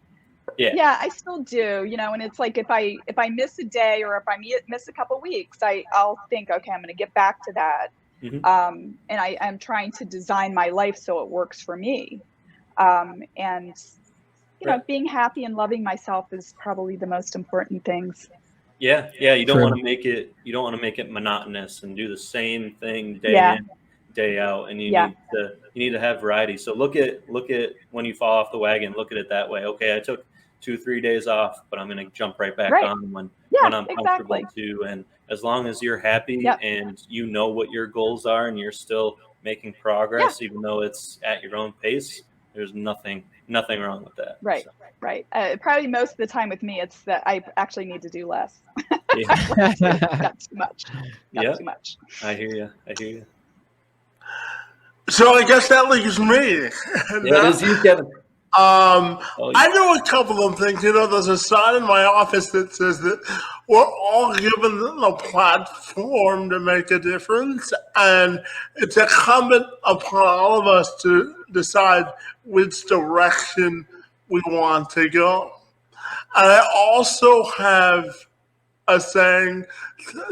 Yeah, I still do, you know, and it's like if I miss a day or if I miss a couple weeks, I'll think, okay, I'm going to get back to that. And I'm trying to design my life so it works for me. And you know, being happy and loving myself is probably the most important things. Yeah, you don't want to make it monotonous and do the same thing day in, day out, and you need to have variety. So look at when you fall off the wagon, look at it that way. Okay, I took 2-3 days off, but I'm going to jump right back on when I'm comfortable too. And as long as you're happy and you know what your goals are and you're still making progress, even though it's at your own pace, there's nothing wrong with that. Right. Probably most of the time with me, it's that I actually need to do less. That's too much. Too much. I hear you. So I guess that leaves me. It is you, Kevin. I know a couple of things. You know, there's a sign in my office that says that we're all given a platform to make a difference, and it's incumbent upon all of us to decide which direction we want to go. And I also have a saying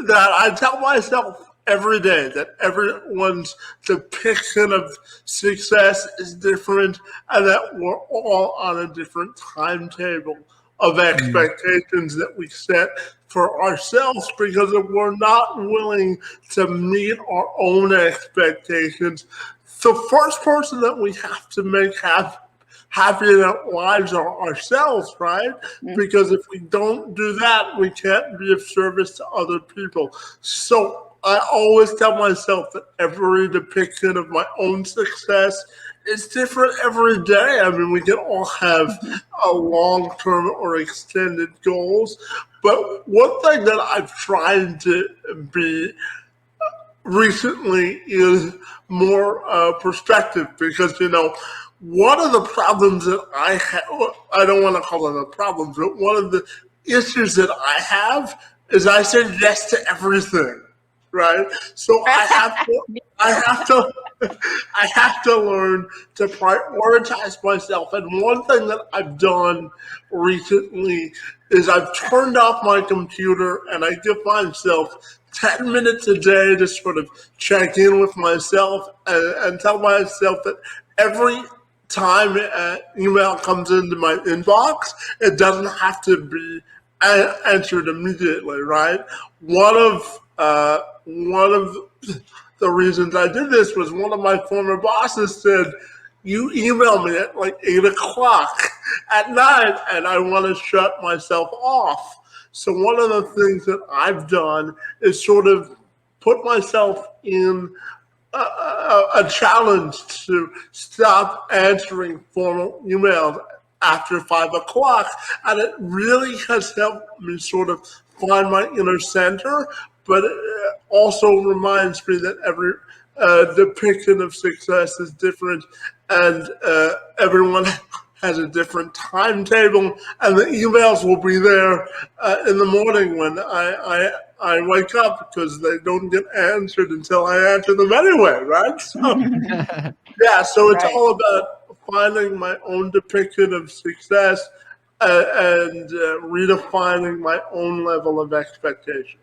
that I tell myself every day, that everyone's depiction of success is different and that we're all on a different timetable of expectations that we set for ourselves, because if we're not willing to meet our own expectations, the first person that we have to make happy in our lives are ourselves, right? Because if we don't do that, we can't be of service to other people. So I always tell myself that every depiction of my own success is different every day. I mean, we can all have a long-term or extended goals, but one thing that I've tried to be recently is more perspective, because, you know, one of the problems that I have, I don't want to call it a problem, but one of the issues that I have is I say yes to everything. Right, so I have to learn to prioritize myself. And one thing that I've done recently is I've turned off my computer and I give myself 10 minutes a day to sort of check in with myself and tell myself that every time an email comes into my inbox, it doesn't have to be answered immediately. Right, one of the reasons I did this was one of my former bosses said, "You email me at like 8:00 at night and I want to shut myself off." So one of the things that I've done is sort of put myself in a challenge to stop answering formal emails after 5:00. And it really has helped me sort of find my inner center. But it also reminds me that every depiction of success is different, and everyone has a different timetable, and the emails will be there in the morning when I wake up, because they don't get answered until I answer them anyway, right? So, so it's all about finding my own depiction of success and redefining my own level of expectation.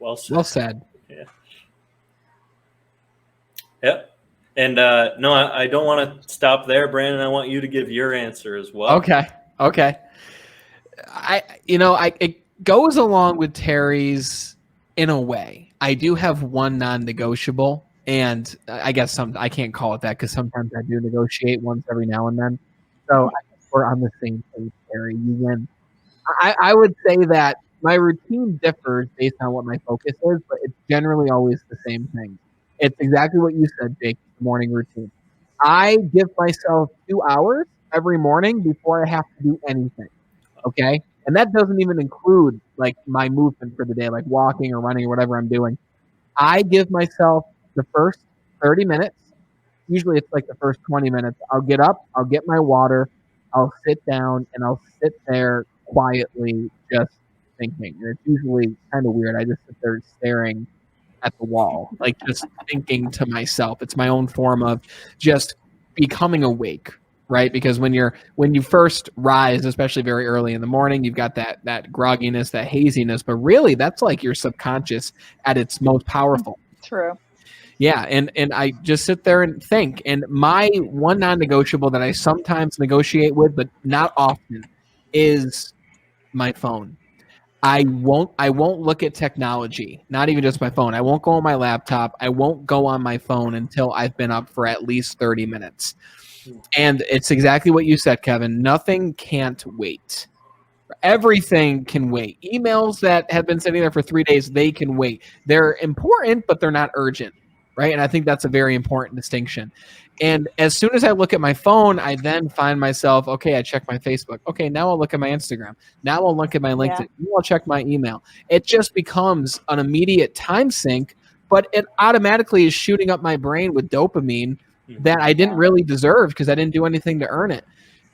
Well said. Well said. Yeah. Yep. And no, I don't want to stop there, Brandon. I want you to give your answer as well. Okay. It goes along with Terry's in a way. I do have one non-negotiable, and I guess I can't call it that because sometimes I do negotiate once every now and then. So I guess we're on the same page, Terry. You win. I would say that my routine differs based on what my focus is, but it's generally always the same thing. It's exactly what you said, Jake, the morning routine. I give myself 2 hours every morning before I have to do anything. Okay. And that doesn't even include like my movement for the day, like walking or running or whatever I'm doing. I give myself the first 30 minutes. Usually it's like the first 20 minutes. I'll get up, I'll get my water, I'll sit down, and I'll sit there quietly just thinking. And it's usually kind of weird. I just sit there staring at the wall, like just thinking to myself. It's my own form of just becoming awake, right? Because when you first rise, especially very early in the morning, you've got that grogginess, that haziness, but really that's like your subconscious at its most powerful. True. Yeah, and I just sit there and think. And my one non-negotiable that I sometimes negotiate with, but not often, is my phone. I won't look at technology, not even just my phone. I won't go on my laptop. I won't go on my phone until I've been up for at least 30 minutes. And it's exactly what you said, Kevin. Nothing can't wait. Everything can wait. Emails that have been sitting there for 3 days, they can wait. They're important, but they're not urgent, right? And I think that's a very important distinction. And as soon as I look at my phone, I then find myself, okay, I check my Facebook. Okay, now I'll look at my Instagram. Now I'll look at my LinkedIn. Now I'll check my email. It just becomes an immediate time sink, but it automatically is shooting up my brain with dopamine that I didn't really deserve because I didn't do anything to earn it.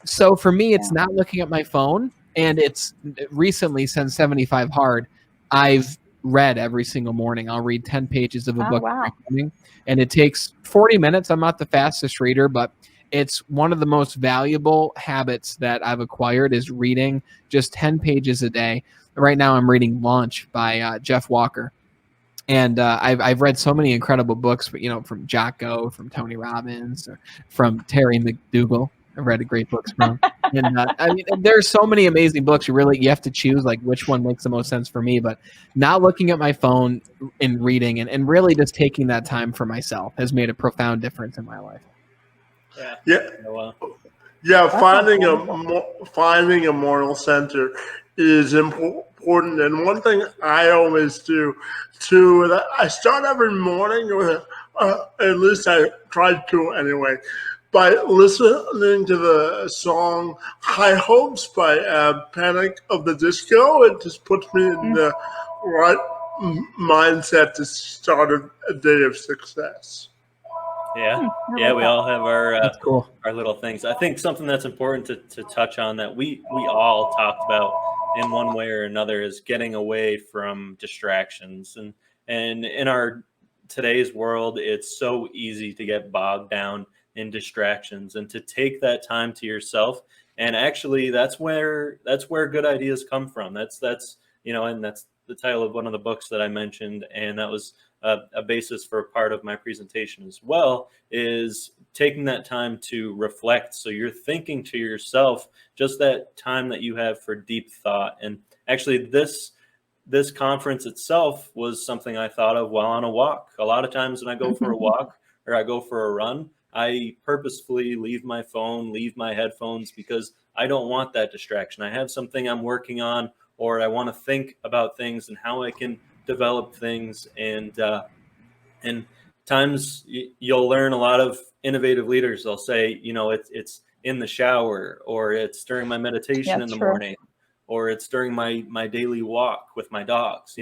So for me, it's not looking at my phone. And it's recently, since 75 Hard, I've read every single morning. I'll read 10 pages of a book every morning. And it takes 40 minutes. I'm not the fastest reader, but it's one of the most valuable habits that I've acquired is reading just 10 pages a day. Right now I'm reading Launch by Jeff Walker. And I've read so many incredible books, from Jocko, from Tony Robbins, or from Terry McDougall. I've read great books from. And I mean, there's so many amazing books. You have to choose like which one makes the most sense for me. But not looking at my phone and reading and really just taking that time for myself has made a profound difference in my life. Yeah. Finding a moral center is important. And one thing I always do too, I start every morning with, at least I try to anyway, by listening to the song High Hopes by Panic of the Disco. It just puts me in the right mindset to start a day of success. Yeah, we all have That's cool. our little things. I think something that's important to touch on that we all talked about in one way or another is getting away from distractions. And in our today's world, it's so easy to get bogged down in distractions, and to take that time to yourself. And actually that's where good ideas come from. That's and that's the title of one of the books that I mentioned, and that was a basis for a part of my presentation as well, is taking that time to reflect. So you're thinking to yourself, just that time that you have for deep thought. And actually this conference itself was something I thought of while on a walk. A lot of times when I go for a walk or I go for a run, I purposefully leave my phone, leave my headphones, because I don't want that distraction. I have something I'm working on, or I want to think about things and how I can develop things. And times you'll learn a lot of innovative leaders. They'll say, it's in the shower, or it's during my meditation in the morning, or it's during my daily walk with my dogs.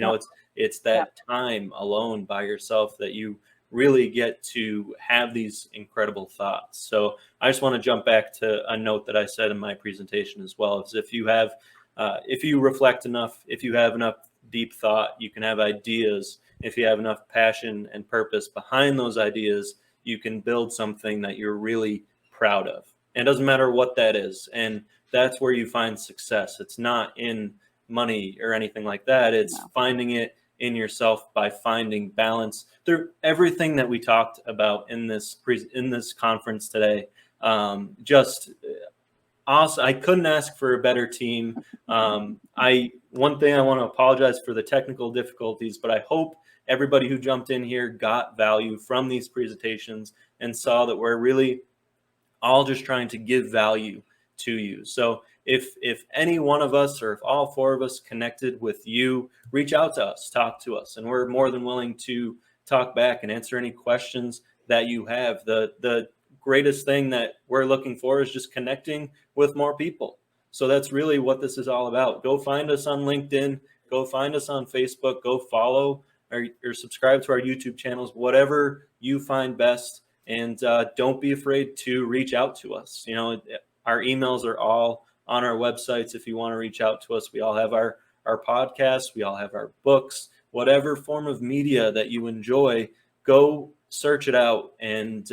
It's that time alone by yourself that you really get to have these incredible thoughts. So I just want to jump back to a note that I said in my presentation as well, is if you reflect enough, if you have enough deep thought, you can have ideas. If you have enough passion and purpose behind those ideas, you can build something that you're really proud of. And it doesn't matter what that is. And that's where you find success. It's not in money or anything like that. It's finding it in yourself by finding balance through everything that we talked about in this conference today. Just awesome. I couldn't ask for a better team. One thing I want to apologize for the technical difficulties, but I hope everybody who jumped in here got value from these presentations and saw that we're really all just trying to give value to you. So if any one of us, or if all four of us connected with you, reach out to us, talk to us, and we're more than willing to talk back and answer any questions that you have. The greatest thing that we're looking for is just connecting with more people. So that's really what this is all about. Go find us on LinkedIn, go find us on Facebook, go follow or subscribe to our YouTube channels, whatever you find best. And don't be afraid to reach out to us. You know, our emails are all on our websites if you want to reach out to us. We all have our podcasts, we all have our books, whatever form of media that you enjoy, go search it out. And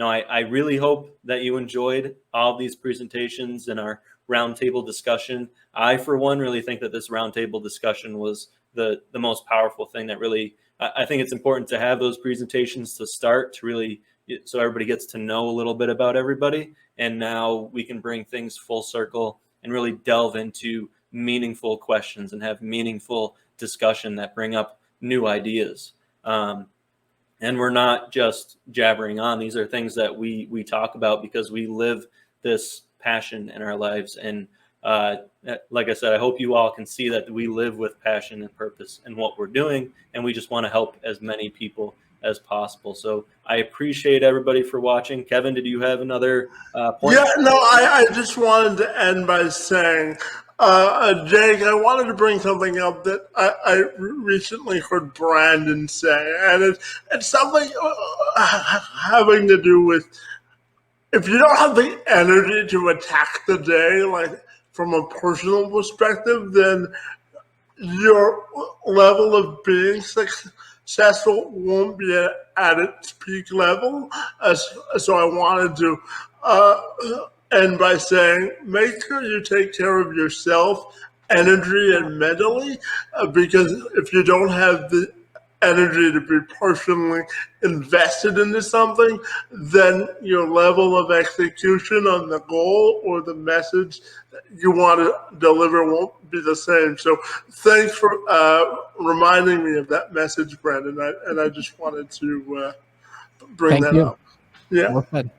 I really hope that you enjoyed all of these presentations and our roundtable discussion. I, for one, really think that this roundtable discussion was the most powerful thing that really, I think it's important to have those presentations to start, to really, so everybody gets to know a little bit about everybody. And now we can bring things full circle and really delve into meaningful questions and have meaningful discussion that bring up new ideas. And we're not just jabbering on. These are things that we talk about because we live this passion in our lives. And like I said, I hope you all can see that we live with passion and purpose in what we're doing, and we just want to help as many people as possible. So I appreciate everybody for watching. Kevin, did you have another point? Yeah, no, I just wanted to end by saying, Jake, I wanted to bring something up that I recently heard Brandon say, and it's something having to do with, if you don't have the energy to attack the day, like from a personal perspective, then your level of being successful won't be at its peak level. So I wanted to end by saying, make sure you take care of yourself, energy and mentally, because if you don't have the energy to be personally invested into something, then your level of execution on the goal or the message that you want to deliver won't be the same. So thanks for reminding me of that message, Brandon. And I just wanted to bring that up. Yeah. Well said.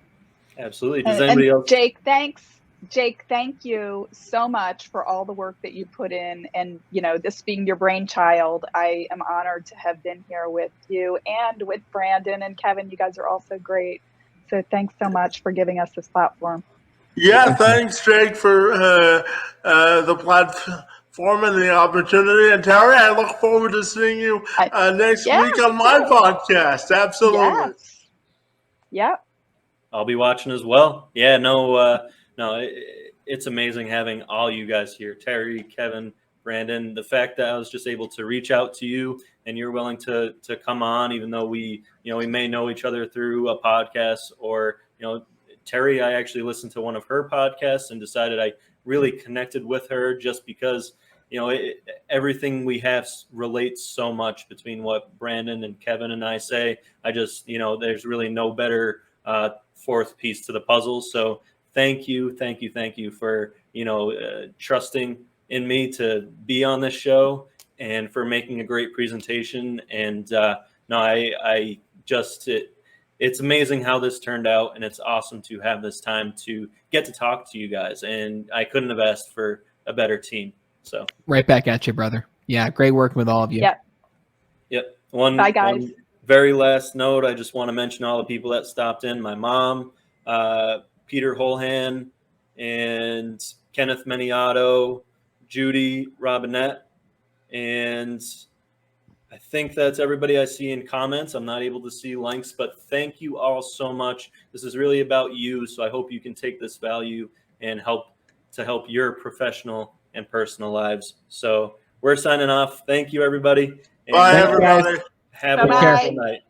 Absolutely. Does anybody else? Jake, thanks. Jake, thank you so much for all the work that you put in. And, you know, this being your brainchild, I am honored to have been here with you and with Brandon and Kevin. You guys are all so great. So thanks so much for giving us this platform. Yeah, thanks, Jake, for the platform and the opportunity. And Terry, I look forward to seeing you next week on my podcast. Absolutely. Yes. Yep. I'll be watching as well. Yeah, no, it's amazing having all you guys here. Terry, Kevin, Brandon, the fact that I was just able to reach out to you and you're willing to come on, even though we may know each other through a podcast, or, Terry, I actually listened to one of her podcasts and decided I really connected with her just because, everything we have relates so much between what Brandon and Kevin and I say. I just, there's really no better fourth piece to the puzzle. So thank you for, trusting in me to be on this show and for making a great presentation. And it's amazing how this turned out, and it's awesome to have this time to get to talk to you guys. And I couldn't have asked for a better team. So right back at you, brother. Yeah. Great working with all of you. Yep. Bye, guys. One very last note. I just want to mention all the people that stopped in. My mom, Peter Holhan, and Kenneth Meniato, Judy Robinette, and I think that's everybody I see in comments. I'm not able to see links, but thank you all so much. This is really about you, so I hope you can take this value and help your professional and personal lives. So we're signing off. Thank you, everybody. Bye, everybody. Have a wonderful night.